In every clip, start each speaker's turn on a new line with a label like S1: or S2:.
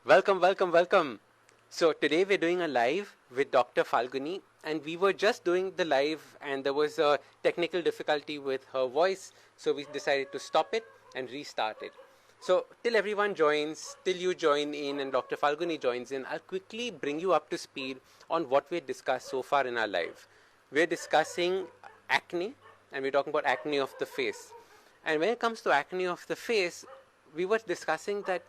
S1: Welcome, welcome, welcome. So today we're doing a live with Dr. Falguni, and we were just doing the live and there was a technical difficulty with her voice, so we decided to stop it and restart it. So till everyone joins, till you join in and Dr. Falguni joins in, I'll quickly bring you up to speed on what we discussed so far in our live. We're discussing acne, and we're talking about acne of the face. And when it comes to acne of the face, we were discussing that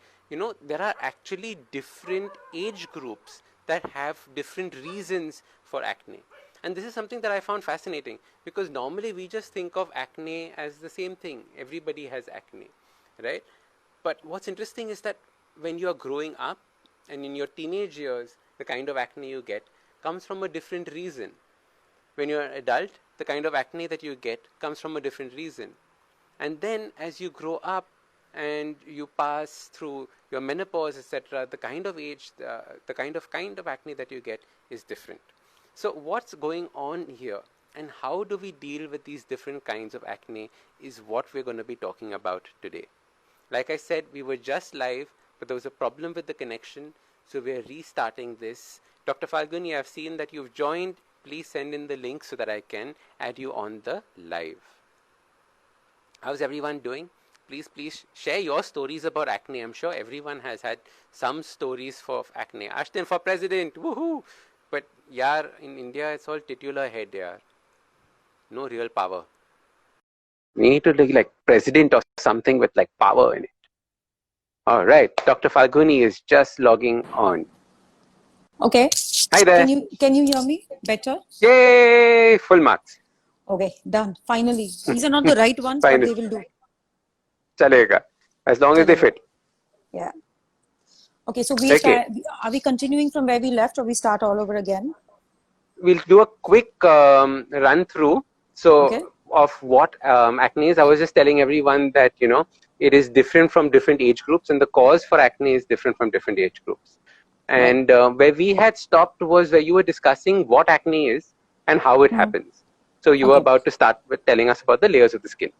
S1: there are actually different age groups that have different reasons for acne. And this is something that I found fascinating, because normally we just think of acne as the same thing. Everybody has acne, right? But what's interesting is that when you are growing up and in your teenage years, the kind of acne you get comes from a different reason. When you're an adult, the kind of acne that you get comes from a different reason. And then as you grow up and you pass through your menopause, etc., the kind of age, the kind of acne that you get is different. So what's going on here and how do we deal with these different kinds of acne is what we're going to be talking about today. Like I said, we were just live, but there was a problem with the connection, so we're restarting this. Dr. Falguni, I've seen that you've joined. Please send in the link so that I can add you on the live. How's everyone doing? Please share your stories about acne. I'm sure everyone has had some stories for acne. Ashton for president, woohoo! But yaar, in India it's all titular head, yaar. No real power. We need to look like president or something with like power in it. All right, Dr. Falguni is just logging on.
S2: Okay.
S1: Hi there.
S2: Can you hear me better?
S1: Yay! Full marks.
S2: Okay, done. Finally, these are not the right ones, but they will do.
S1: Chalega, as long as they fit.
S2: Yeah. Okay, so are we continuing from where we left, or we start all over again?
S1: We'll do a quick run through. So. Okay. Of what acne is. I was just telling everyone that it is different from different age groups, and the cause for acne is different from different age groups. And where we had stopped was where you were discussing what acne is and how it happens. So you were about to start with telling us about the layers of the skin.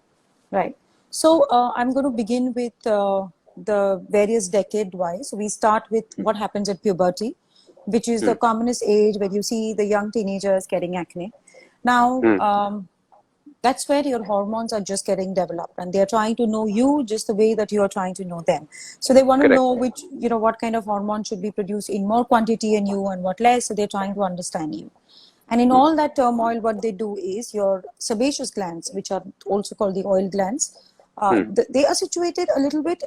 S2: Right. So I'm going to begin with the various decade-wise. So we start with what happens at puberty, which is the commonest age where you see the young teenagers getting acne. Now, that's where your hormones are just getting developed, and they're trying to know you just the way that you are trying to know them. So they want to know what kind of hormone should be produced in more quantity in you and what less. So they're trying to understand you. And in all that turmoil, what they do is your sebaceous glands, which are also called the oil glands, they are situated a little bit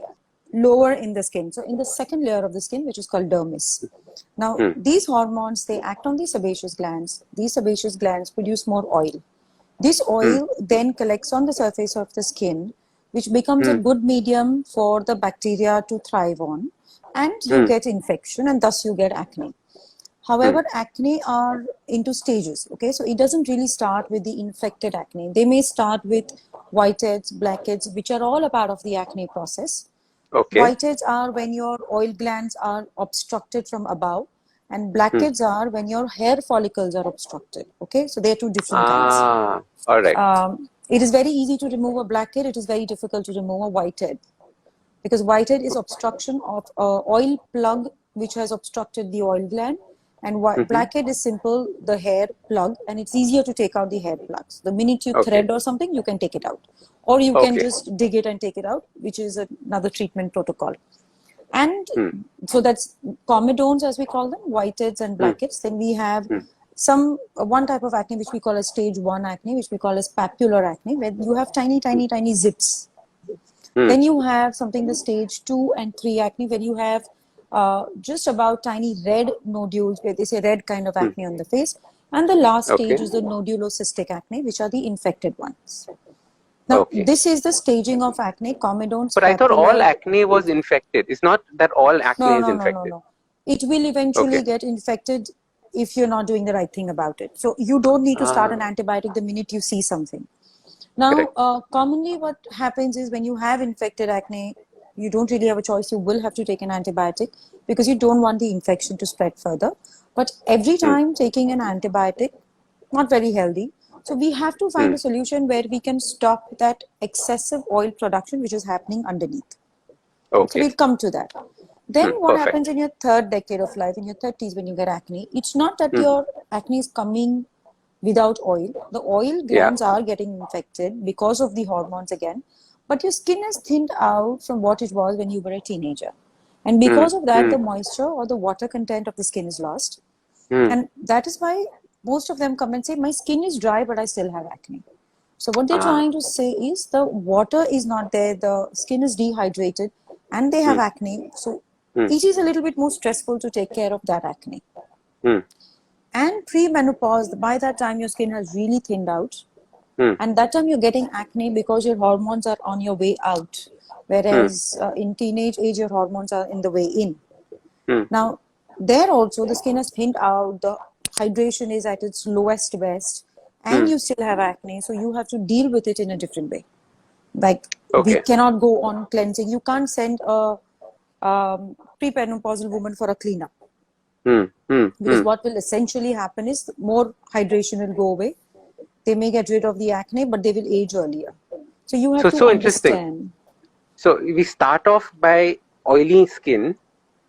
S2: lower in the skin. So in the second layer of the skin, which is called dermis. Now, these hormones, they act on the sebaceous glands. These sebaceous glands produce more oil. This oil then collects on the surface of the skin, which becomes a good medium for the bacteria to thrive on, and you get infection, and thus you get acne. However, acne are into stages, okay? So it doesn't really start with the infected acne. They may start with whiteheads, blackheads, which are all a part of the acne process. Okay. Whiteheads are when your oil glands are obstructed from above, and blackheads are when your hair follicles are obstructed. Okay, so they are two different kinds.
S1: All right.
S2: It is very easy to remove a blackhead. It is very difficult to remove a whitehead, because whitehead is obstruction of oil plug which has obstructed the oil gland, and blackhead is simple, the hair plug, and it's easier to take out the hair plugs. The minute you thread or something, you can take it out, or you can just dig it and take it out, which is another treatment protocol. And so that's comedones, as we call them, whiteheads and blackheads. Then we have one type of acne which we call as stage 1 acne, which we call as papular acne, where you have tiny zits. Then you have something the stage 2 and 3 acne, where you have just about tiny red nodules, where they say red kind of acne on the face. And the last stage is the nodulocystic acne, which are the infected ones. Now, this is the staging of acne, comedones.
S1: But I thought all acne was infected. It's not that all acne is infected.
S2: No. It will eventually get infected if you're not doing the right thing about it. So you don't need to start an antibiotic the minute you see something. Now, commonly what happens is when you have infected acne, you don't really have a choice. You will have to take an antibiotic because you don't want the infection to spread further. But every time taking an antibiotic, not very healthy. So we have to find a solution where we can stop that excessive oil production which is happening underneath. So we'll come to that. Then what
S1: Perfect.
S2: happens in your third decade of life, in your 30s, when you get acne? It's not that your acne is coming without oil. The oil glands are getting infected because of the hormones again, but your skin has thinned out from what it was when you were a teenager. And because of that, the moisture or the water content of the skin is lost. And that is why most of them come and say, my skin is dry, but I still have acne. So what they're trying to say is the water is not there, the skin is dehydrated, and they have acne. So it is a little bit more stressful to take care of that acne. And pre-menopause, by that time your skin has really thinned out. And that time you're getting acne because your hormones are on your way out. Whereas in teenage age, your hormones are in the way in. Now, there also the skin has thinned out, the hydration is at its lowest best, and you still have acne. So you have to deal with it in a different way. Like we cannot go on cleansing. You can't send a premenopausal woman for a cleanup. Because what will essentially happen is more hydration will go away. They may get rid of the acne, but they will age earlier. So you have to understand.
S1: So we start off by oily skin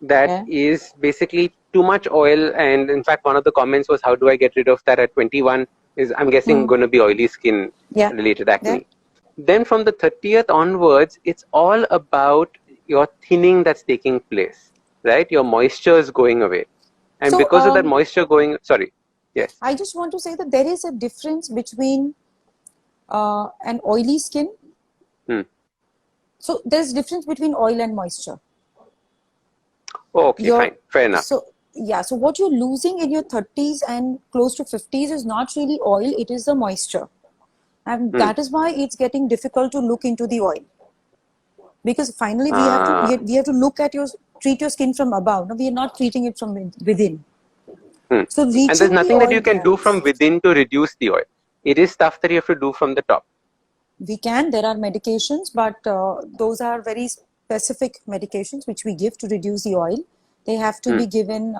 S1: that is basically too much oil. And in fact, one of the comments was, how do I get rid of that at 21? Is I'm guessing going to be oily skin related acne. Then from the 30th onwards, it's all about your thinning that's taking place, right? Your moisture is going away. And so, because of that moisture going, sorry, yes.
S2: I just want to say that there is a difference between an oily skin. So there's difference between oil and moisture.
S1: Oh, okay, fine, fair enough.
S2: So yeah, so what you're losing in your 30s and close to 50s is not really oil, it is the moisture. And that is why it's getting difficult to look into the oil. Because finally we have to look at treat your skin from above. No, we are not treating it from within. So
S1: and there's nothing that you can do from within to reduce the oil. It is stuff that you have to do from the top.
S2: We can. There are medications, but those are very specific medications which we give to reduce the oil. They have to be given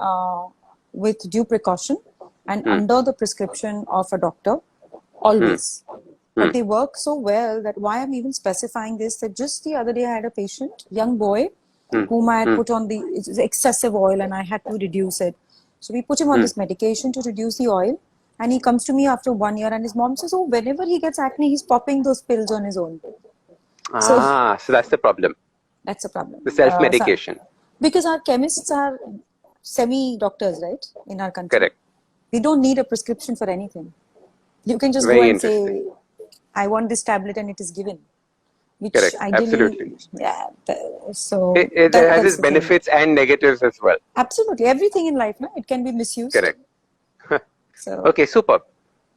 S2: with due precaution and under the prescription of a doctor, always. But they work so well that why I'm even specifying this, that just the other day I had a patient, young boy, whom I had put on the excessive oil and I had to reduce it. So we put him on this medication to reduce the oil. And he comes to me after 1 year and his mom says, oh, whenever he gets acne, he's popping those pills on his own.
S1: So that's the problem.
S2: That's the problem.
S1: The self-medication.
S2: Because our chemists are semi-doctors, right, in our country.
S1: Correct.
S2: We don't need a prescription for anything. You can just go and say, I want this tablet and it is given. Which
S1: correct,
S2: ideally,
S1: absolutely.
S2: Yeah, so
S1: it has its benefits and negatives as well.
S2: Absolutely. Everything in life, no? It can be misused.
S1: Correct.
S2: So,
S1: okay, super.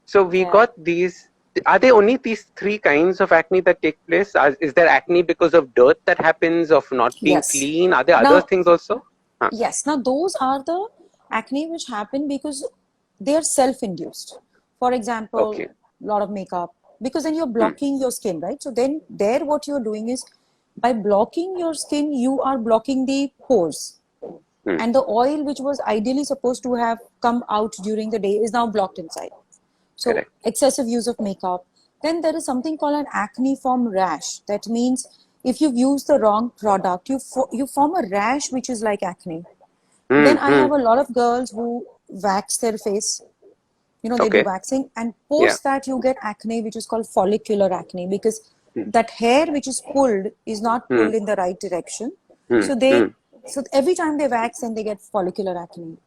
S1: So we got these. Are there only these three kinds of acne that take place? Is there acne because of dirt that happens, of not being clean? Are there other things also?
S2: Yes. Now, those are the acne which happen because they are self-induced. For example, a lot of makeup. Because then you're blocking your skin, right? So then there what you're doing is, by blocking your skin, you are blocking the pores. And the oil which was ideally supposed to have come out during the day is now blocked inside. So excessive use of makeup. Then there is something called an acneiform rash. That means if you've used the wrong product, you form a rash which is like acne. Then I have a lot of girls who wax their face. You know, they do waxing, and post that you get acne which is called follicular acne, because that hair which is pulled is not pulled in the right direction. So every time they wax and they get follicular acne.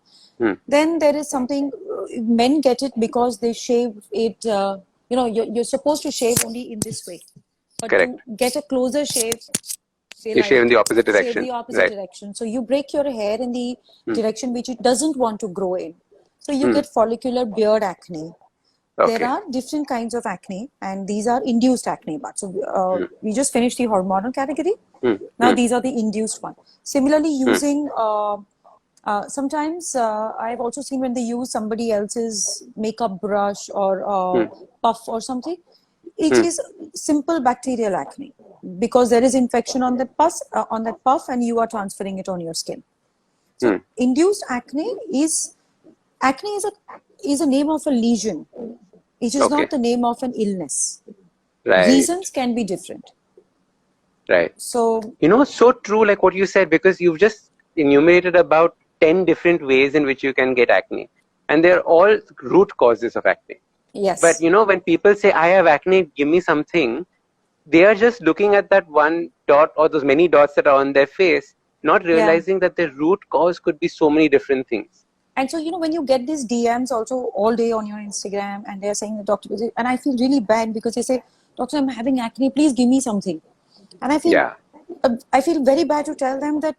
S2: Then there is something, men get it because they shave it, you know, you're supposed to shave only in this way. But to get a closer shave,
S1: you shave in the opposite direction.
S2: Shave the opposite direction. So you break your hair in the direction which it doesn't want to grow in. So you get follicular beard acne. There are different kinds of acne, and these are induced acne. But so we just finished the hormonal category. Now these are the induced one. Similarly, using sometimes I've also seen when they use somebody else's makeup brush or puff or something. It is simple bacterial acne because there is infection on that puff, and you are transferring it on your skin. So induced acne is a name of a lesion. It is not the name of an illness. Reasons can be different.
S1: Right.
S2: So,
S1: you know, so true, like what you said, because you've just enumerated about 10 different ways in which you can get acne, and they're all root causes of acne. But
S2: Yes.
S1: when people say, I have acne, give me something, they are just looking at that one dot or those many dots that are on their face, not
S2: Yeah.
S1: realizing that the root cause could be so many different things.
S2: And so, when you get these DMs also all day on your Instagram, and they're saying, Doctor, and I feel really bad because they say, Doctor, I'm having acne, please give me something. And
S1: Yeah.
S2: I feel very bad to tell them that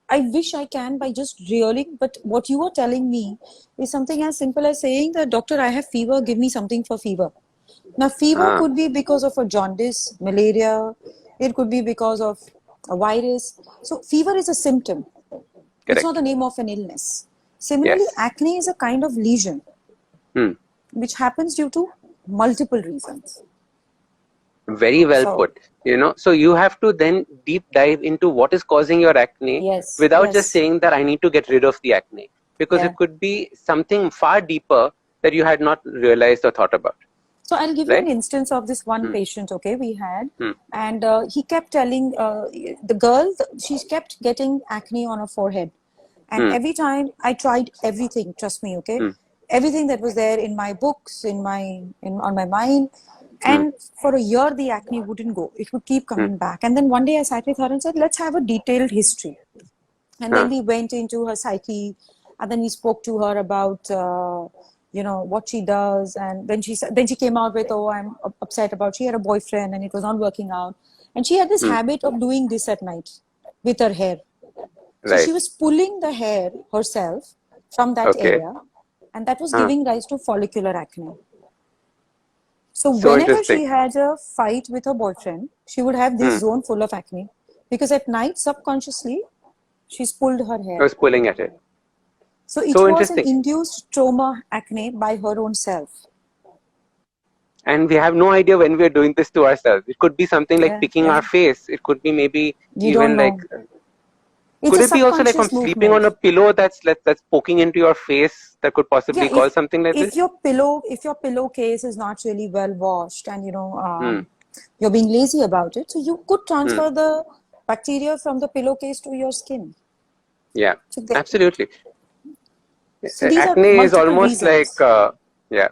S2: I wish I can by just reeling, but what you are telling me is something as simple as saying that, Doctor, I have fever, give me something for fever. Now, fever
S1: Ah,
S2: could be because of a jaundice, malaria, it could be because of a virus. So, fever is a symptom, it's not
S1: correct.
S2: the name of an illness. Similarly,
S1: Yes.
S2: acne is a kind of lesion
S1: Hmm.
S2: which happens due to multiple reasons.
S1: Very well
S2: So,
S1: put. So you have to then deep dive into what is causing your acne
S2: yes,
S1: without just
S2: yes,
S1: saying that I need to get rid of the acne, because
S2: yeah.
S1: it could be something far deeper that you had not realized or thought about.
S2: So I'll give you an
S1: Right?
S2: instance of this one
S1: Hmm.
S2: patient, okay, we had.
S1: Hmm.
S2: And he kept telling the girl, she kept getting acne on her forehead. And
S1: Hmm.
S2: every time I tried everything, trust me, okay,
S1: Hmm.
S2: everything that was there in my books, on my mind.
S1: Hmm.
S2: And for a year, the acne wouldn't go. It would keep
S1: Hmm.
S2: coming back. And then one day I sat with her and said, let's have a detailed history. And then
S1: Ah.
S2: we went into her psyche, and then we spoke to her about what she does. And then she came out with, oh, I'm upset about, she had a boyfriend and it was not working out, and she had this
S1: Hmm.
S2: habit of doing this at night with her hair. So she
S1: Right.
S2: was pulling the hair herself from that
S1: Okay.
S2: area, and that was
S1: Ah.
S2: giving rise to follicular acne. So
S1: So
S2: whenever
S1: interesting.
S2: she had a fight with her boyfriend, she would have this
S1: Hmm.
S2: zone full of acne, because at night, subconsciously, she's pulled her
S1: I
S2: hair.
S1: was pulling at it.
S2: So it
S1: So
S2: was an
S1: interesting.
S2: induced trauma acne by her own self.
S1: And we have no idea when we are doing this to ourselves. It could be something like
S2: Yeah,
S1: picking
S2: yeah.
S1: our face. It could be maybe
S2: You don't
S1: even like,
S2: know. It's
S1: could
S2: a
S1: it be also like from
S2: subconscious
S1: sleeping on
S2: movement.
S1: a pillow that's poking into your face that could
S2: Yeah,
S1: possibly cause something like this?
S2: if your pillowcase is not really well washed, and
S1: Hmm.
S2: you're being lazy about it, so you could
S1: Hmm.
S2: transfer the bacteria from the pillowcase to your skin.
S1: Yeah,
S2: So,
S1: absolutely.
S2: these are
S1: Acne is
S2: multiple
S1: almost like,
S2: reasons.
S1: yeah,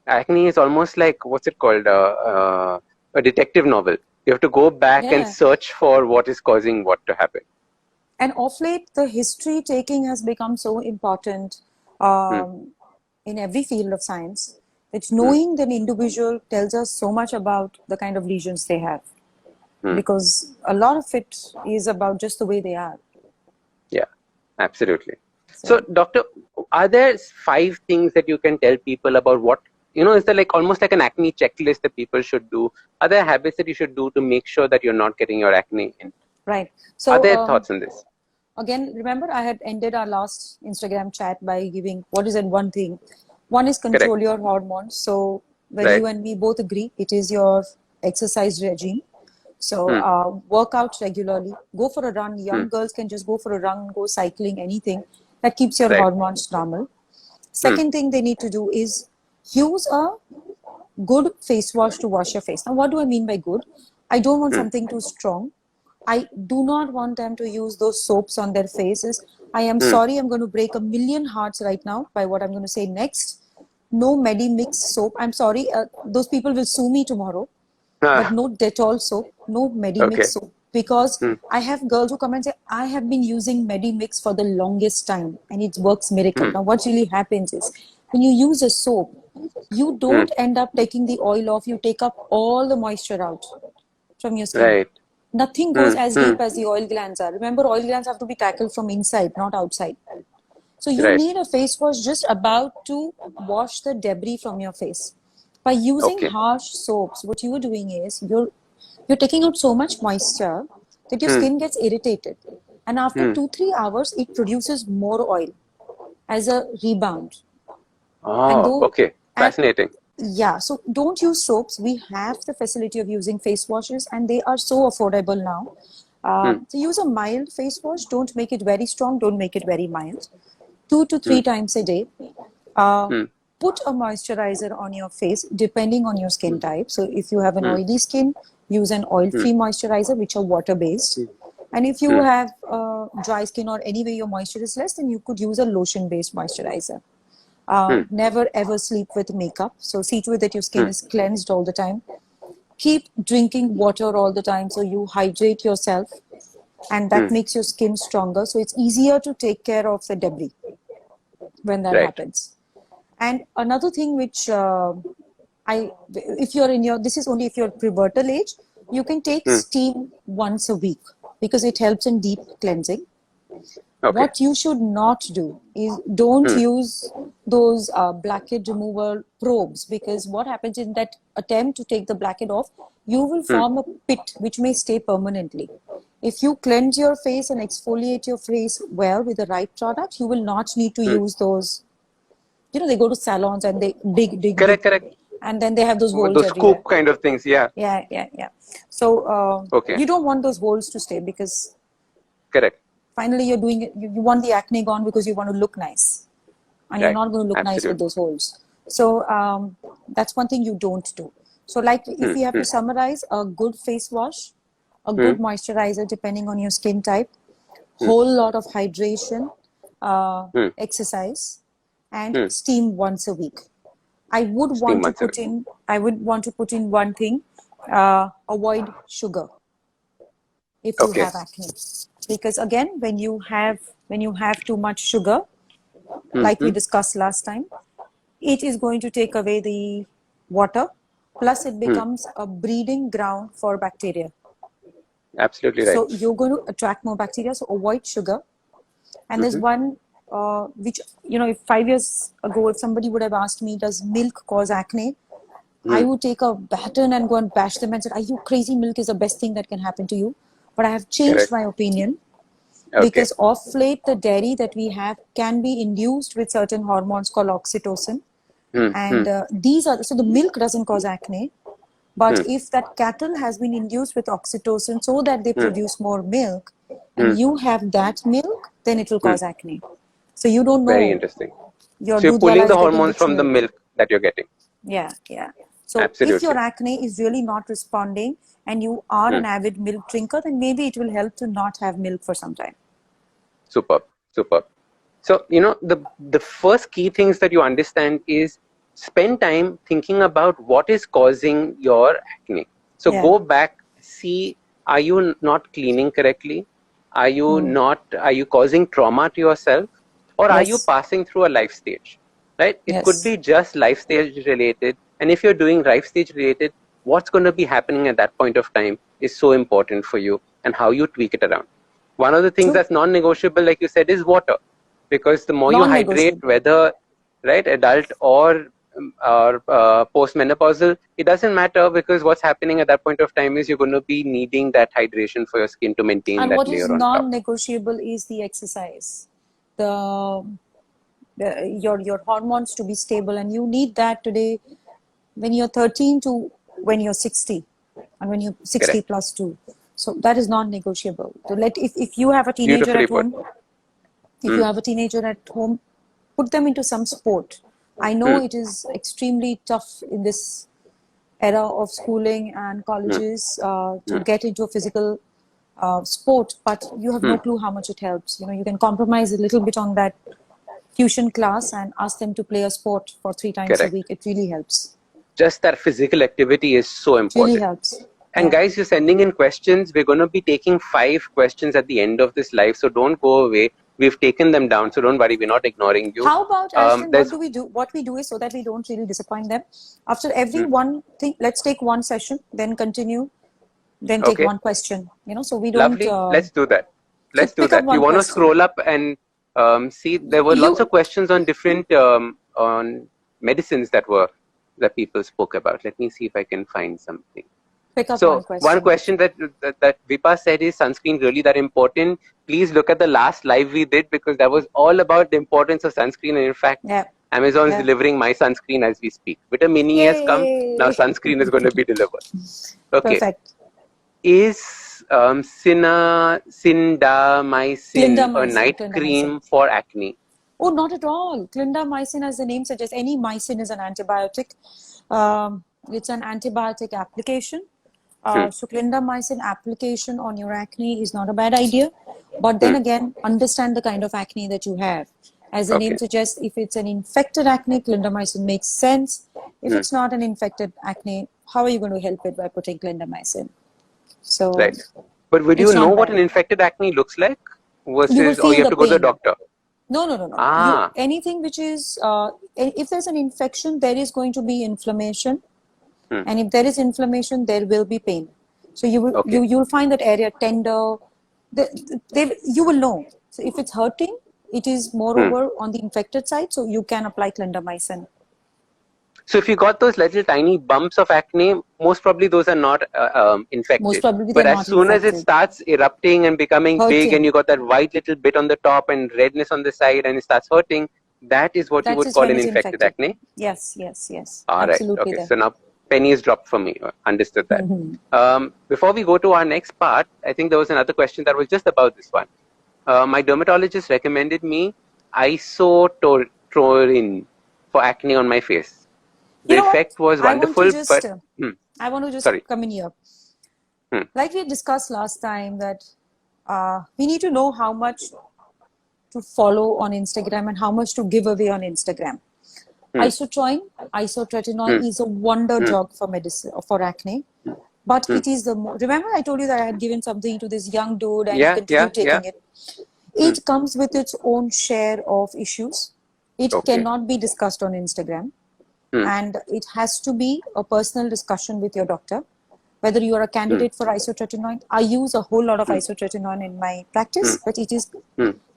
S1: acne is almost like, what's it called? A detective novel. You have to go back and
S2: Yeah.
S1: search for what is causing what to happen.
S2: And of late, the history taking has become so important
S1: Hmm.
S2: in every field of science that
S1: Hmm.
S2: knowing an individual tells us so much about the kind of lesions they have,
S1: Hmm.
S2: because a lot of it is about just the way they are.
S1: Yeah, absolutely. So,
S2: So,
S1: doctor, are there 5 things that you can tell people about what, is there like almost like an acne checklist that people should do? Are there habits that you should do to make sure that you're not getting your acne in?
S2: right.
S1: Are
S2: So,
S1: there thoughts on this?
S2: again, remember I had ended our last Instagram chat by giving what is it one thing. One is
S1: Correct.
S2: control your hormones. So, when
S1: Right.
S2: you and me both agree, it is your exercise regime. So,
S1: Hmm.
S2: work out regularly, go for a run.
S1: Hmm.
S2: Young girls can just go for a run, go cycling, anything that keeps your
S1: Right.
S2: hormones normal.
S1: Hmm.
S2: Second thing they need to do is use a good face wash to wash your face. Now, what do I mean by good? I don't want
S1: Hmm.
S2: something too strong. I do not want them to use those soaps on their faces. I am
S1: Hmm.
S2: sorry, I'm going to break a million hearts right now by what I'm going to say next. No Medimix soap. I'm sorry, those people will sue me tomorrow. But
S1: Ah,
S2: no Dettol soap, no Medimix
S1: okay.
S2: soap. Because
S1: Hmm.
S2: I have girls who come and say, I have been using Medimix for the longest time and it works miracle.
S1: Hmm.
S2: Now, what really happens is when you use a soap, you
S1: Hmm.
S2: don't end up taking the oil off, you take up all the moisture out from your skin.
S1: Right.
S2: Nothing
S1: Hmm.
S2: goes as
S1: Hmm.
S2: deep as the oil glands are. Remember, oil glands have to be tackled from inside, not outside. So you
S1: Right.
S2: need a face wash just about to wash the debris from your face. By using
S1: Okay.
S2: harsh soaps, what you are doing is you're taking out so much moisture that your
S1: Hmm.
S2: skin gets irritated. And after
S1: Hmm.
S2: 2-3 hours, it produces more oil as a rebound. And
S1: Oh,
S2: though
S1: okay.
S2: and
S1: Fascinating.
S2: yeah, so don't use soaps. We have the facility of using face washes, and they are so affordable now.
S1: Hmm.
S2: So use a mild face wash. Don't make it very strong. Don't make it very mild. 2 to 3
S1: Hmm.
S2: times a day. Uh,
S1: Hmm.
S2: Put a moisturizer on your face depending on your skin
S1: Hmm.
S2: type. So if you have an
S1: Hmm.
S2: oily skin, use an
S1: Hmm.
S2: oil-free moisturizer, which are water-based.
S1: Hmm.
S2: And if you have dry skin or anyway your moisture is less, then you could use a lotion-based moisturizer. Never ever sleep with makeup. So see to it that your skin is cleansed all the time. Keep drinking water all the time so you hydrate yourself, and that makes your skin stronger. So it's easier to take care of the debris when that happens. And another thing which if you're in your, this is only if you're pubertal age, you can take steam once a week because it helps in deep cleansing. Okay. What you should not do is don't use those blackhead removal probes, because what happens in that attempt to take the blackhead off, you will form a pit which may stay permanently. If you cleanse your face and exfoliate your face well with the right product, you will not need to use those. You know, they go to salons and they dig. Correct. And then they have those holes
S1: those
S2: everywhere.
S1: scoop kind of things, yeah.
S2: Yeah. So you don't want those holes to stay, because finally you're doing it, you want the acne gone because you want to look nice, and you're not going to look nice with those holes. So that's one thing you don't do. So like if you have to summarize, a good face wash, a good moisturizer depending on your skin type, whole lot of hydration, exercise, and steam once a week. I would want to put in one thing: avoid sugar if you have acne, because again, when you have too much sugar, like we discussed last time, it is going to take away the water, plus it becomes a breeding ground for bacteria.
S1: Absolutely right.
S2: So you're going to attract more bacteria, so avoid sugar. And there's one which, you know, if 5 years ago, if somebody would have asked me, does milk cause acne? I would take a baton and go and bash them and say, are you crazy? Milk is the best thing that can happen to you. But I have changed my opinion, because of late, the dairy that we have can be induced with certain hormones called oxytocin. And these are, so the milk doesn't cause acne. But if that cattle has been induced with oxytocin so that they produce more milk, and you have that milk, then it will cause acne. So you don't know.
S1: Very interesting. So you're pulling the hormones from the milk that you're getting.
S2: Yeah. So if your acne is really not responding and you are an avid milk drinker, then maybe it will help to not have milk for some time.
S1: Superb. So, you know, the first key things that you understand is spend time thinking about what is causing your acne. So go back, see, are you not cleaning correctly? Are you causing trauma to yourself? Or are you passing through a life stage, right? It could be just life stage related. And if you're doing life stage related, what's going to be happening at that point of time is so important for you, and how you tweak it around. One of the things that's non-negotiable, like you said, is water. Because the more you hydrate, whether adult or postmenopausal, it doesn't matter, because what's happening at that point of time is you're going to be needing that hydration for your skin to maintain that layer on top.
S2: And what is non-negotiable is the exercise. Your hormones to be stable, and you need that today when you're 13 to when you're 60, and when you're 60 plus 2. So that is non-negotiable. So if you have a teenager at home, put them into some sport. I know it is extremely tough in this era of schooling and colleges to get into a physical sport, but you have no clue how much it helps. You know, you can compromise a little bit on that tuition class and ask them to play a sport for 3 times a week. It really helps.
S1: Just that physical activity is so important.
S2: It really helps.
S1: And guys, you're sending in questions. We're going to be taking 5 questions at the end of this live, so don't go away. We've taken them down, so don't worry, we're not ignoring you.
S2: How about, Ashton, what do we do? What we do is, so that we don't really disappoint them, after every one thing, let's take one session, then continue, then take one question. You know, so we don't.
S1: Lovely. Let's do that. Let's do that. You want to scroll up and see, there were lots of questions on different on medicines that people spoke about. Let me see if I can find something.
S2: Pick up
S1: so one question that Vipa said, is sunscreen really that important? Please look at the last live we did, because that was all about the importance of sunscreen. And in fact, Amazon is delivering my sunscreen as we speak. Vitamin E has come. Now sunscreen is going to be delivered. Okay.
S2: Perfect.
S1: Is clindamycin a night cream for acne?
S2: Oh, not at all. Clindamycin, as the name suggests, any mycin is an antibiotic. It's an antibiotic application. So clindamycin application on your acne is not a bad idea, but then again, understand the kind of acne that you have. As the name suggests, if it's an infected acne, clindamycin makes sense. If it's not an infected acne, how are you going to help it by putting clindamycin? So,
S1: right. But would you
S2: it's
S1: know
S2: not
S1: what
S2: bad.
S1: an infected acne looks like
S2: You will
S1: versus, or you
S2: feel
S1: have
S2: the
S1: to go to the
S2: pain.
S1: doctor?
S2: No.
S1: Ah,
S2: Anything which is, if there's an infection, there is going to be inflammation. And if there is inflammation, there will be pain. So you'll find that area tender. You will know. So if it's hurting, it is moreover on the infected side. So you can apply clindamycin.
S1: So if you got those little tiny bumps of acne, most probably those are not
S2: Most
S1: infected.
S2: probably
S1: But
S2: they're
S1: as
S2: not
S1: soon as it
S2: infected.
S1: starts erupting and becoming big, and
S2: Hurting.
S1: you got that white little bit on the top and redness on the side, and it starts hurting, that is what you
S2: That
S1: would
S2: is
S1: call
S2: when
S1: an
S2: it's
S1: infected
S2: infected.
S1: acne.
S2: Yes.
S1: All right.
S2: Absolutely
S1: Okay.
S2: there.
S1: So now pennies dropped for me. Understood that. Before we go to our next part, I think there was another question that was just about this one. My dermatologist recommended me isotretinoin for acne on my face.
S2: You
S1: The
S2: know what?
S1: effect was
S2: I want to
S1: wonderful,
S2: just,
S1: but sorry.
S2: come in here. Like we discussed last time that we need to know how much to follow on Instagram and how much to give away on Instagram. Isotretinoin is a wonder drug for medicine for acne, but it is the remember I told you that I had given something to this young dude and he continued taking it. It comes with its own share of issues. It cannot be discussed on Instagram, and it has to be a personal discussion with your doctor. Whether you are a candidate for isotretinoin, I use a whole lot of isotretinoin in my practice, but it is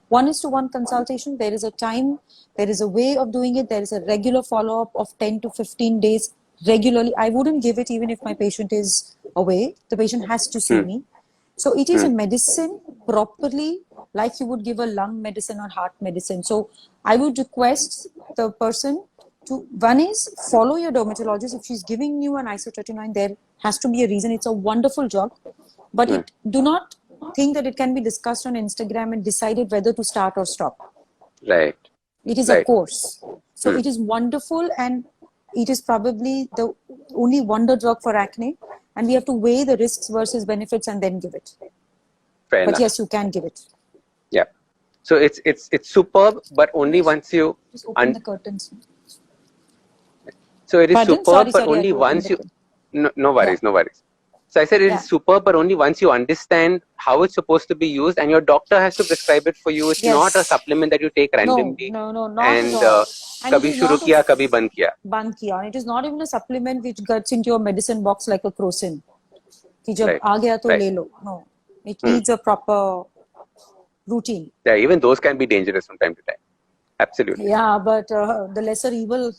S2: 1:1 consultation. There is a time, there is a way of doing it. There is a regular follow-up of 10 to 15 days regularly. I wouldn't give it even if my patient is away. The patient has to see me. So it is a medicine properly, like you would give a lung medicine or heart medicine. So I would request the person to, one is follow your dermatologist. If she's giving you an isotretinoin, there has to be a reason. It's a wonderful drug, but it do not think that it can be discussed on Instagram and decided whether to start or stop.
S1: Right.
S2: It is a course. So it is wonderful, and it is probably the only wonder drug for acne. And we have to weigh the risks versus benefits and then give it.
S1: Fair
S2: But
S1: enough.
S2: yes, you can give it.
S1: Yeah. So it's superb, but only once you
S2: Just open the curtains.
S1: So it is
S2: Pardon?
S1: superb, but
S2: Sorry, I
S1: only
S2: had to open
S1: once
S2: the
S1: you.
S2: curtain.
S1: No worries, no worries. So I said it is superb, but only once you understand how it's supposed to be used, and your doctor has to prescribe it for you. It's not a supplement that you take randomly.
S2: No, not
S1: And
S2: at all. And it
S1: kabhi
S2: is
S1: shuru
S2: not
S1: kiya, kabhi band kiya.
S2: band kiya. And it is not even a supplement which gets into your medicine box like a Crocin. कि जब आ गया तो ले लो. No, it needs a proper routine.
S1: Yeah, even those can be dangerous from time to time. Absolutely.
S2: Yeah, but the lesser evil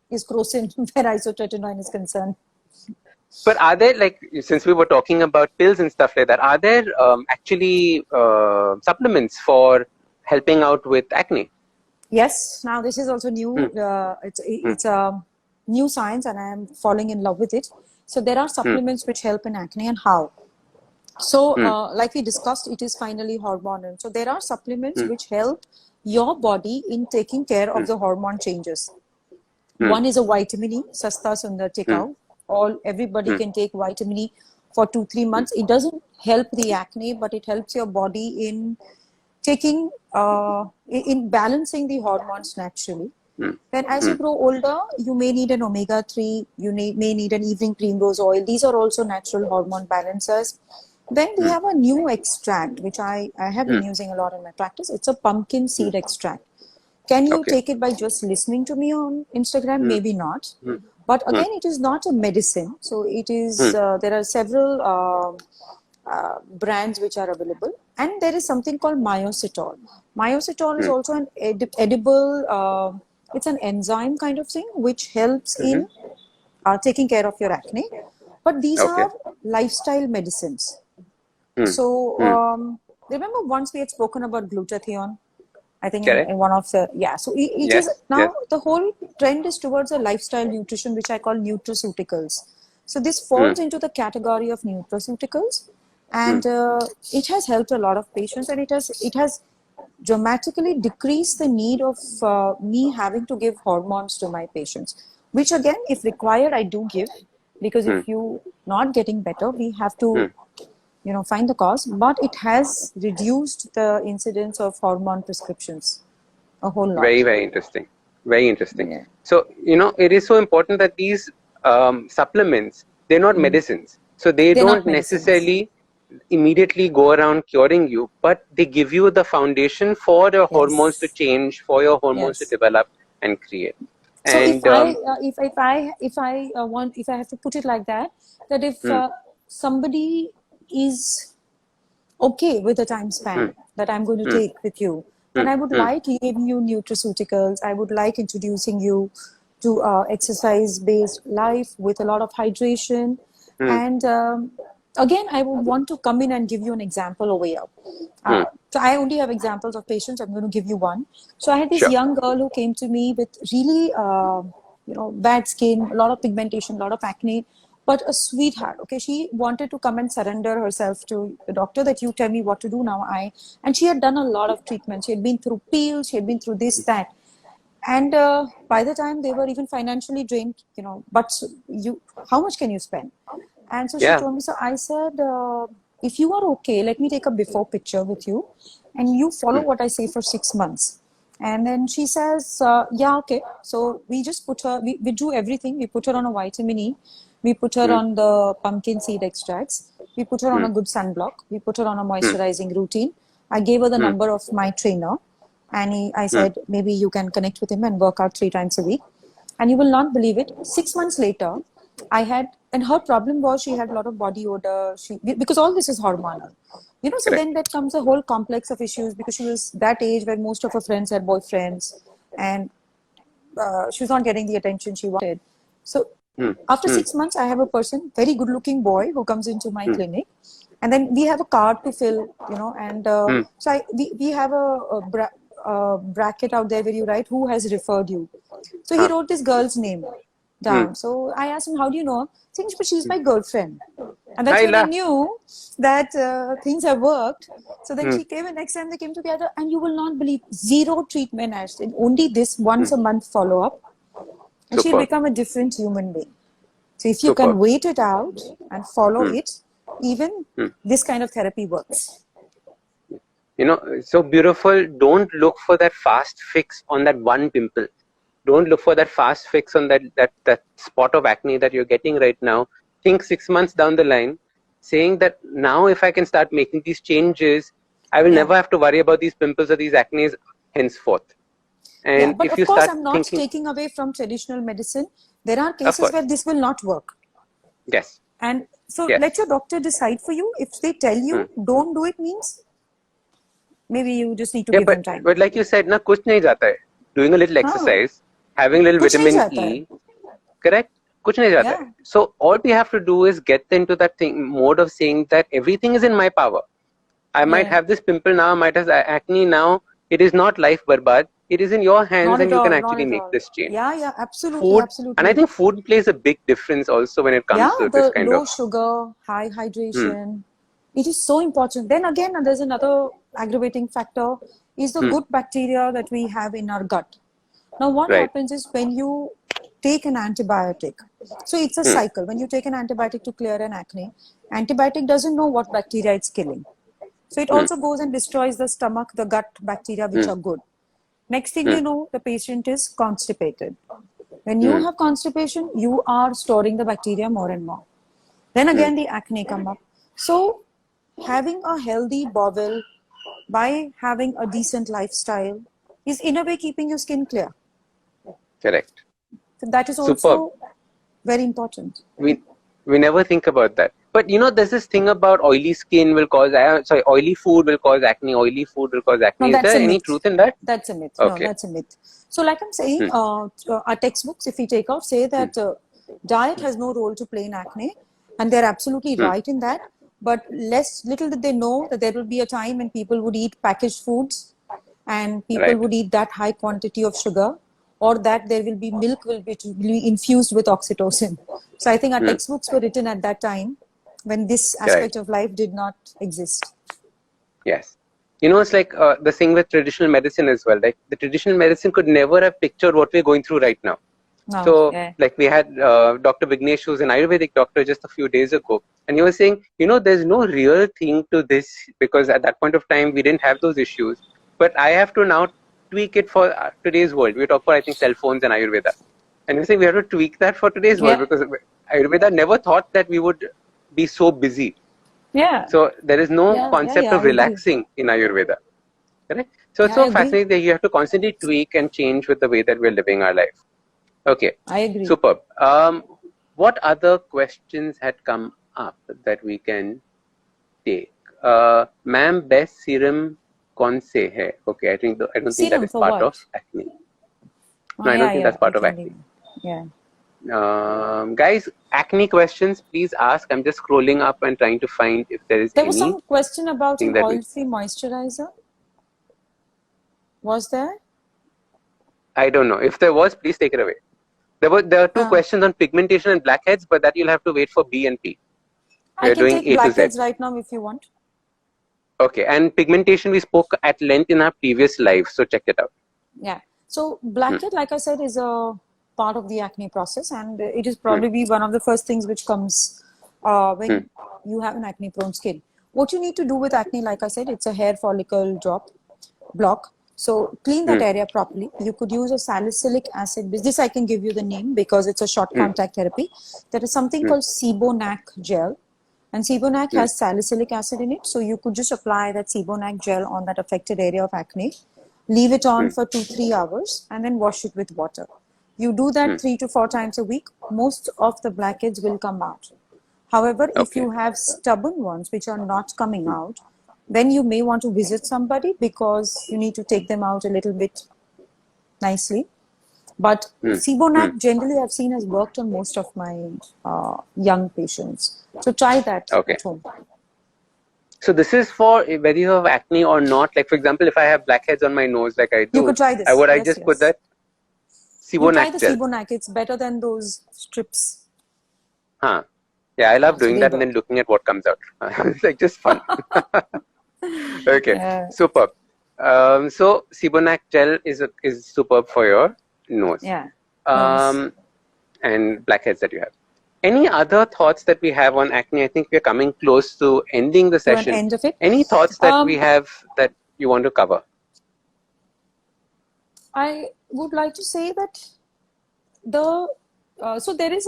S2: is Crocin where isotretinoin is concerned.
S1: But are there, like, since we were talking about pills and stuff like that, are there actually supplements for helping out with acne?
S2: Yes. Now this is also new. It's a new science, and I am falling in love with it. So there are supplements which help in acne, and how? So, like we discussed, it is finally hormonal. So there are supplements which help your body in taking care of the hormone changes. One is a vitamin E, Sasta Sundar Tikau. Everybody can take vitamin E for 2-3 months. It doesn't help the acne, but it helps your body in taking in balancing the hormones naturally. Then as you grow older, you may need an omega-3, you may need an evening primrose oil. These are also natural hormone balancers. Then we have a new extract, which I have been using a lot in my practice. It's a pumpkin seed extract. Can you take it by just listening to me on Instagram? Maybe not. But again, it is not a medicine. So it is, there are several brands which are available. And there is something called myocytol. Myocytol is also an edible, it's an enzyme kind of thing, which helps in taking care of your acne. But these are lifestyle medicines. So remember once we had spoken about glutathione, I think in one of the, so it is now the whole trend is towards a lifestyle nutrition, which I call nutraceuticals. So this falls into the category of nutraceuticals, and it has helped a lot of patients, and it has dramatically decreased the need of me having to give hormones to my patients, which again, if required, I do give, because if you not getting better, we have to find the cause. But it has reduced the incidence of hormone prescriptions a whole lot.
S1: Very, very interesting. Very interesting.
S2: Yeah.
S1: So, it is so important that these supplements, they're not medicines. So they're don't necessarily immediately go around curing you, but they give you the foundation for your hormones to change, for your hormones to develop and create.
S2: So
S1: and
S2: if I have to put it like that if somebody is okay with the time span that I'm going to take with you, then I would like giving you nutraceuticals. I would like introducing you to exercise-based life with a lot of hydration. And again, I would want to come in and give you an example over here. So I only have examples of patients. I'm going to give you one. So I had this young girl who came to me with really, bad skin, a lot of pigmentation, a lot of acne, but a sweetheart. Okay, she wanted to come and surrender herself to the doctor that you tell me what to do now. And she had done a lot of treatment. She had been through peels. She had been through this, that. And by the time they were even financially drained, but how much can you spend? And so she told me, so I said, if you are okay, let me take a before picture with you and you follow what I say for 6 months. And then she says, yeah, okay. So we just put her, we do everything. We put her on a vitamin E. We put her on the pumpkin seed extracts. We put her on a good sunblock. We put her on a moisturizing routine. I gave her the number of my trainer. And I said, maybe you can connect with him and work out 3 times a week. And you will not believe it. 6 months later, and her problem was she had a lot of body odor. Because all this is hormonal. So then that comes a whole complex of issues because she was that age where most of her friends had boyfriends and she was not getting the attention she wanted. So after 6 months, I have a person, very good looking boy who comes into my clinic. And then we have a card to fill, and so we have a bracket out there where you write who has referred you. So he wrote this girl's name down. So I asked him, how do you know? Saying, but she's my girlfriend. And that's when I knew that things have worked. So then she came and next time they came together and you will not believe, 0 treatment, Ashton, only this once a month follow-up. And she'll become a different human being. So if you can wait it out and follow it, even this kind of therapy works.
S1: So beautiful. Don't look for that fast fix on that one pimple. Don't look for that fast fix on that spot of acne that you're getting right now. Think 6 months down the line, saying that now if I can start making these changes, I will never have to worry about these pimples or these acnes henceforth. And
S2: but
S1: if
S2: of
S1: you
S2: course,
S1: start
S2: I'm not taking away from traditional medicine. There are cases where this will not work.
S1: Yes.
S2: And so let your doctor decide for you. If they tell you don't do it, means maybe you just need to give them time.
S1: But like you said, na kuch nahi jata hai. Doing a little exercise, having a little vitamin E, correct? Kuch nahi jata hai. So all we have to do is get into that mode of saying that everything is in my power. I might have this pimple now, I might have acne now. It is not life barbad. It is in your hands and you can actually make this change.
S2: Yeah, absolutely, absolutely.
S1: And I think food plays a big difference also when it comes to this kind of...
S2: low sugar, high hydration. It is so important. Then again, there's another aggravating factor is the good bacteria that we have in our gut. Now, what happens is when you take an antibiotic, so it's a cycle. When you take an antibiotic to clear an acne, antibiotic doesn't know what bacteria it's killing. So it also goes and destroys the stomach, the gut bacteria, which are good. Next thing you know, the patient is constipated. When you have constipation, you are storing the bacteria more and more. Then again, the acne come up. So having a healthy bowel by having a decent lifestyle is in a way keeping your skin clear.
S1: Correct.
S2: So that is also very important.
S1: We never think about that. But there's this thing about oily skin will cause, oily food will cause acne, oily food will cause acne.
S2: No,
S1: is there any truth in that?
S2: That's a myth.
S1: Okay.
S2: No, that's a myth. So like I'm saying, our textbooks, if we take out, say that diet has no role to play in acne. And they're absolutely right in that. But little did they know that there will be a time when people would eat packaged foods and people would eat that high quantity of sugar, or that there will be milk will be infused with oxytocin. So I think our textbooks were written at that time when this aspect of life did not exist.
S1: Yes. It's like the thing with traditional medicine as well. Like the traditional medicine could never have pictured what we're going through right now.
S2: No,
S1: So,
S2: yeah.
S1: like we had Dr. Vignesh, who's an Ayurvedic doctor, just a few days ago, and he was saying, there's no real thing to this because at that point of time we didn't have those issues. But I have to now tweak it for today's world. We talk about, I think, cell phones and Ayurveda, and we say we have to tweak that for today's world
S2: Yeah.
S1: because Ayurveda never thought that we would be so busy.
S2: Yeah.
S1: So there is no
S2: Yeah.
S1: concept
S2: Yeah.
S1: of
S2: I agree.
S1: relaxing in Ayurveda. Correct? So it's
S2: Yeah, I
S1: so
S2: agree.
S1: fascinating that you have to constantly tweak and change with the way that we're living our life. Okay,
S2: I agree.
S1: superb. What other questions had come up that we can take? Ma'am, best serum kaun se hai? Okay, I don't think that
S2: Serum
S1: is
S2: for
S1: part
S2: what?
S1: of acne.
S2: Oh,
S1: No, I don't
S2: yeah,
S1: think
S2: yeah.
S1: that's part
S2: I
S1: of
S2: can
S1: acne.
S2: leave. Yeah.
S1: Guys, acne questions, please ask. I'm just scrolling up and trying to find if there is
S2: There was some question about
S1: anything
S2: an
S1: that we.
S2: oil-free moisturizer. Was there?
S1: I don't know. If there was, please take it away. There are two questions on pigmentation and blackheads, but that you'll have to wait for B and P.
S2: I
S1: We're
S2: can
S1: doing
S2: take
S1: A to Z.
S2: blackheads right now if you want.
S1: Okay, and pigmentation we spoke at length in our previous live, so check it out.
S2: Yeah. So blackhead, like I said, is a part of the acne process, and it is probably one of the first things which comes when you have an acne-prone skin. What you need to do with acne, like I said, it's a hair follicle block. So clean that area properly. You could use a salicylic acid. This I can give you the name because it's a short contact therapy. There is something called Sebonac gel. And Sebonac has salicylic acid in it. So you could just apply that Sebonac gel on that affected area of acne. Leave it on for 2-3 hours and then wash it with water. You do that 3 to 4 times a week. Most of the blackheads will come out. However, if you have stubborn ones which are not coming out, then you may want to visit somebody because you need to take them out a little bit nicely. But Sebonac generally I've seen has worked on most of my young patients. So try that at home.
S1: So this is for whether you have acne or not. Like for example, if I have blackheads on my nose, like I do,
S2: you could try this.
S1: I just put that
S2: You try the
S1: Sebonac gel.
S2: Sebonac. It's better than those strips.
S1: Huh. Yeah, I love doing that and then looking at what comes out. It's like just fun. Okay, superb. So Sebonac gel is superb for your nose.
S2: Yeah.
S1: And blackheads that you have. Any other thoughts that we have on acne? I think we're coming close to ending the session.
S2: To an end of it.
S1: Any thoughts that we have that you want to cover?
S2: I would like to say that so there is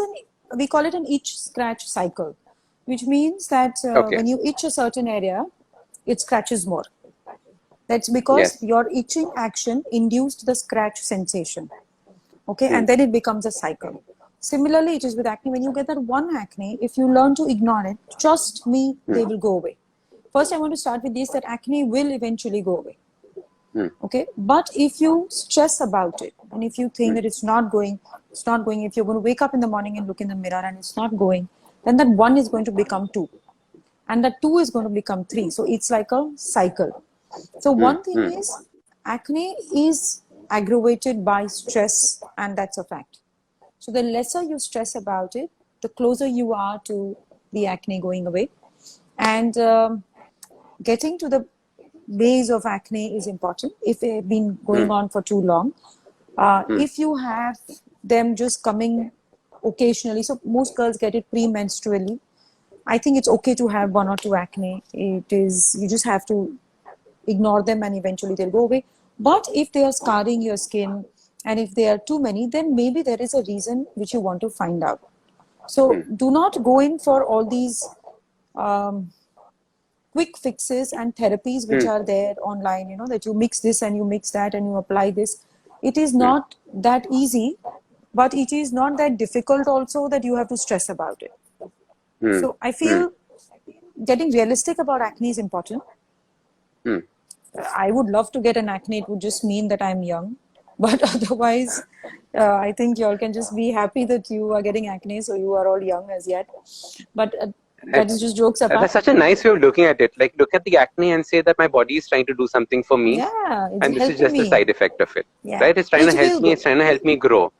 S2: we call it an itch scratch cycle, which means that when you itch a certain area, it scratches more. That's because your itching action induced the scratch sensation. Okay, and then it becomes a cycle. Similarly, it is with acne. When you get that one acne, if you learn to ignore it, trust me, they will go away. First, I want to start with this, that acne will eventually go away. Okay, but if you stress about it and if you think that it's not going, if you're going to wake up in the morning and look in the mirror and it's not going, then that 1 is going to become 2 and that 2 is going to become 3. So it's like a cycle. So one thing is acne is aggravated by stress, and that's a fact. So the lesser you stress about it, the closer you are to the acne going away. And getting to the base of acne is important if they've been going on for too long. If you have them just coming occasionally, so most girls get it premenstrually, I think it's okay to have 1 or 2 acne. It is, you just have to ignore them and eventually they'll go away. But if they are scarring your skin and if they are too many, then maybe there is a reason which you want to find out. So do not go in for all these quick fixes and therapies which are there online, you know, that you mix this and you mix that and you apply this. It is not that easy, but it is not that difficult also that you have to stress about it. So I feel getting realistic about acne is important. I would love to get an acne. It would just mean that I'm young. But otherwise, I think you all can just be happy that you are getting acne, so you are all young as yet. But that is just jokes apart.
S1: That's such a nice way of looking at it. Like, look at the acne and say that my body is trying to do something for me.
S2: Yeah, it's
S1: and this is just a side effect of it.
S2: Yeah.
S1: Right? It's trying to help me. It's trying to help me grow.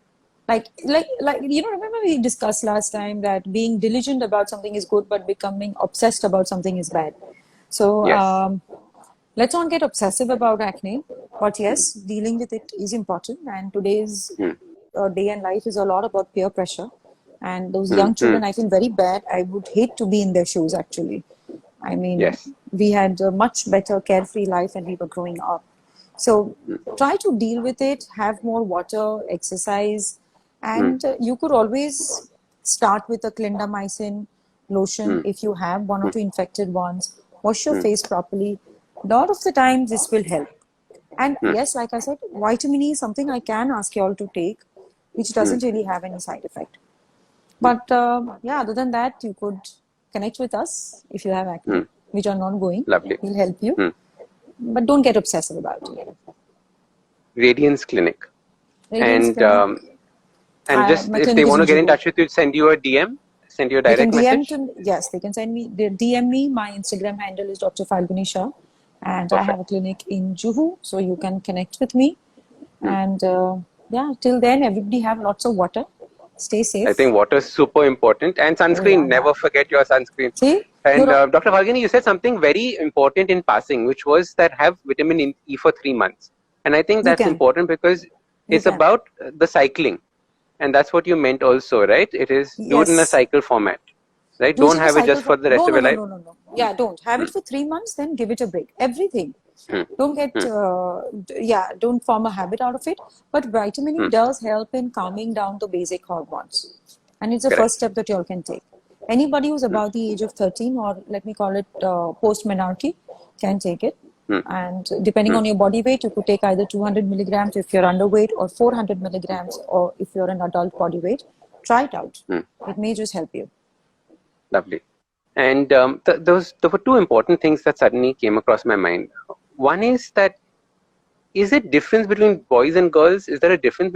S2: Like you know, remember we discussed last time that being diligent about something is good, but becoming obsessed about something is bad. So let's not get obsessive about acne, but yes, dealing with it is important. And today's day and life is a lot about peer pressure. And those young children, I feel very bad. I would hate to be in their shoes, actually. I mean,
S1: Yes.
S2: we had a much better carefree life when we were growing up. So try to deal with it, have more water, exercise, and you could always start with a clindamycin lotion if you have one or two infected ones. Wash your face properly. A lot of the time, this will help. And yes, like I said, vitamin E is something I can ask you all to take, which doesn't really have any side effect. But yeah, other than that, you could connect with us if you have acne, which are non-going.
S1: Lovely.
S2: We'll help you. But don't get obsessive about it.
S1: Radiance Clinic.
S2: Radiance
S1: and
S2: Clinic.
S1: just
S2: My
S1: if
S2: clinic
S1: they
S2: is
S1: want to
S2: in
S1: get in
S2: Juhu.
S1: touch with you, send you a DM, send you a
S2: They can
S1: direct
S2: DM
S1: message.
S2: to, yes, they can send me, they DM me. My Instagram handle is Dr. Falguni Shah. And I
S1: Perfect.
S2: have a clinic in Juhu, so you can connect with me. And yeah, till then, everybody have lots of water. Stay safe.
S1: I think water is super important, and sunscreen.
S2: yeah,
S1: Never forget your sunscreen.
S2: See?
S1: And
S2: You're-
S1: Dr. Falguni, you said something very important in passing, which was that have vitamin E for 3 months. And I think
S2: You
S1: that's
S2: can.
S1: important because it's
S2: can.
S1: about the cycling, and that's what you meant also, right? It is do it in a
S2: Yes.
S1: cycle format, right?
S2: Do
S1: Don't
S2: in a
S1: have it
S2: cycle
S1: just for the rest of your life.
S2: No. Yeah, don't. Have it for 3 months, then give it a break. Everything. Don't get, don't form a habit out of it. But vitamin E does help in calming down the basic hormones. And it's the
S1: Correct.
S2: first step that you all can take. Anybody who's about the age of 13, or let me call it post-menarche, can take it. And depending on your body weight, you could take either 200 milligrams if you're underweight, or 400 milligrams or if you're an adult body weight. Try it out. It may just help you.
S1: Lovely. And there were two important things that suddenly came across my mind. One is that, is it difference between boys and girls? Is there a difference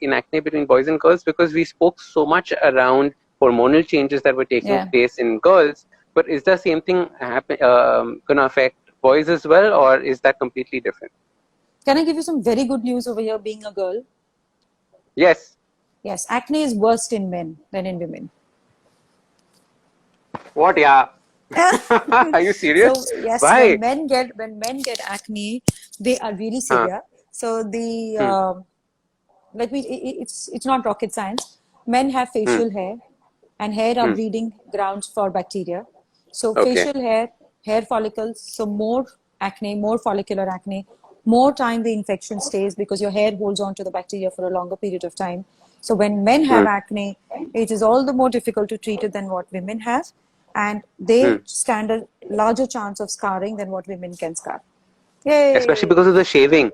S1: in acne between boys and girls? Because we spoke so much around hormonal changes that were taking place in girls, but is the same thing going to affect boys as well, or is that completely different?
S2: Can I give you some very good news over here, being a girl?
S1: Yes.
S2: Yes, acne is worse in men than in women.
S1: What? Yeah. Are you serious?
S2: So yes,
S1: Why?
S2: when men get acne, they are really severe. So the it's not rocket science. Men have facial hair, and hair are breeding grounds for bacteria. So facial hair follicles, so more acne, more follicular acne, more time the infection stays because your hair holds on to the bacteria for a longer period of time. So when men have acne, it is all the more difficult to treat it than what women have. And they stand a larger chance of scarring than what women can scar. Yay.
S1: Especially because of the shaving.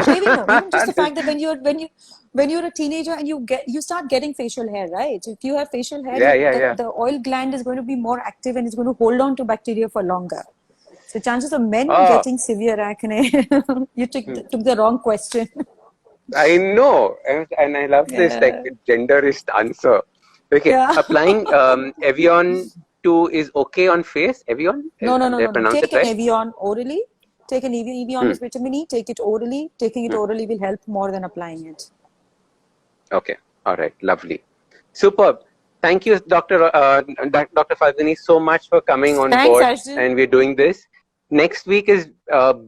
S2: Shaving, no. Even just the fact that when you're a teenager and you start getting facial hair, right? If you have facial hair, the oil gland is going to be more active and it's going to hold on to bacteria for longer. So chances of men getting severe acne, you took the wrong question.
S1: I know, and I love this like genderist answer. Okay, applying Evian 2 is okay on face. Evian?
S2: No.
S1: Pronounce
S2: Take
S1: it right?
S2: an Evian orally. Take an Evian is vitamin E. Take it orally. Taking it orally will help more than applying it.
S1: Okay. All right. Lovely. Superb. Thank you, Dr. Falguni, so much for coming on board.
S2: Arjun.
S1: And we're doing this. Next week is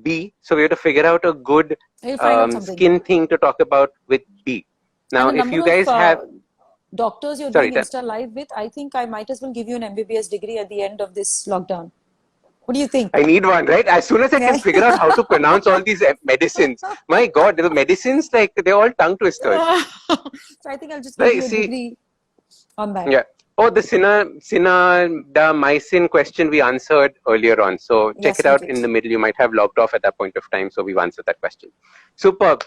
S1: B. So we have to figure out a good skin thing to talk about with B. Now, if you guys have
S2: doctors you're doing Insta Live with, I think I might as well give you an MBBS degree at the end of this lockdown. What do you think?
S1: I need one, right? As soon as I can figure out how to pronounce all these medicines. My God, the medicines, like, they're all tongue twisters.
S2: So I think I'll just give you a degree on that.
S1: Yeah. Oh, the cinnadomycin question we answered earlier on. So check it out in the middle. You might have logged off at that point of time. So we've answered that question. Superb.